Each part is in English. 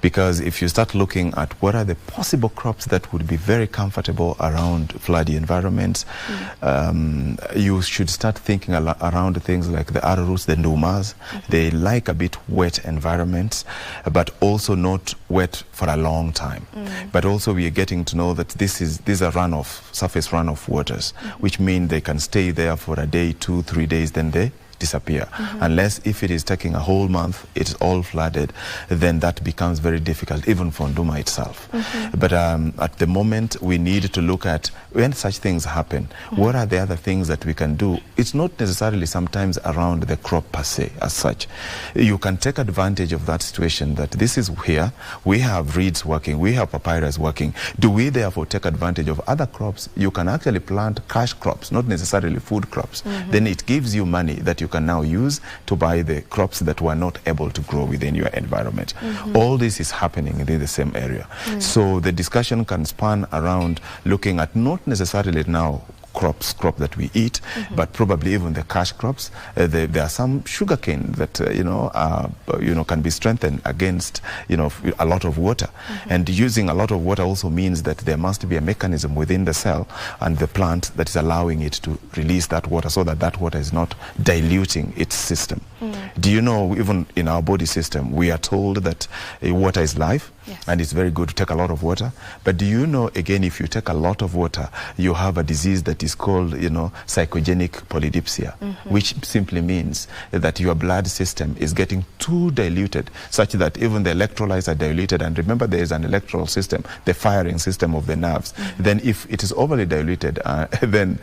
because if you start looking at what are the possible crops that would be very comfortable around floody environments, you should start thinking around things like the arrowroots, the ndumas. They like a bit wet environments, but also not wet for a long time. But also we are getting to know that these are runoff, surface runoff waters, which mean they can stay there for a day, 2, 3 days, then they disappear. Unless if it is taking a whole month, it's all flooded, then that becomes very difficult, even for Nduma itself. But at the moment, we need to look at when such things happen, what are the other things that we can do? It's not necessarily sometimes around the crop per se, as such. You can take advantage of that situation, that this is here, we have reeds working, we have papyrus working. Do we therefore take advantage of other crops? You can actually plant cash crops, not necessarily food crops. Then it gives you money that you can now use to buy the crops that were not able to grow within your environment. All this is happening in the same area. So the discussion can span around looking at not necessarily now crop that we eat, but probably even the cash crops. There are some sugarcane that can be strengthened against a lot of water, and using a lot of water also means that there must be a mechanism within the cell and the plant that is allowing it to release that water, so that that water is not diluting its system. Do you know, even in our body system, we are told that water is life, and it's very good to take a lot of water. But do you know, again, if you take a lot of water, you have a disease that is called, psychogenic polydipsia, which simply means that your blood system is getting too diluted, such that even the electrolytes are diluted. And remember, there is an electoral system, the firing system of the nerves. Then if it is overly diluted, then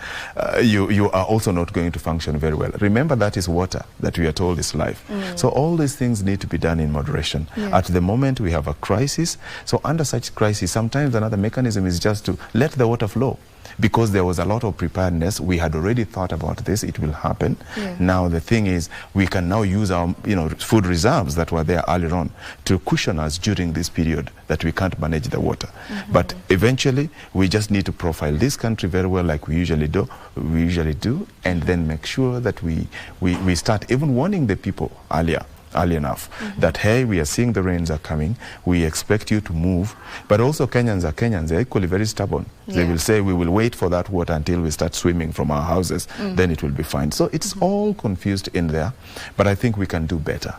you are also not going to function very well. Remember, that is water that we are told is life. So all these things need to be done in moderation. At the moment, we have a crisis. So under such crisis, sometimes another mechanism is just to let the water flow. Because there was a lot of preparedness, we had already thought about this, it will happen. Now the thing is, we can now use our food reserves that were there earlier on to cushion us during this period that we can't manage the water. But eventually, we just need to profile this country very well, like we usually do, and then make sure that we start even warning the people early enough that, hey, we are seeing the rains are coming, we expect you to move. But also Kenyans, they're equally very stubborn. They will say, we will wait for that water until we start swimming from our houses, then it will be fine. So it's all confused in there, but I think we can do better.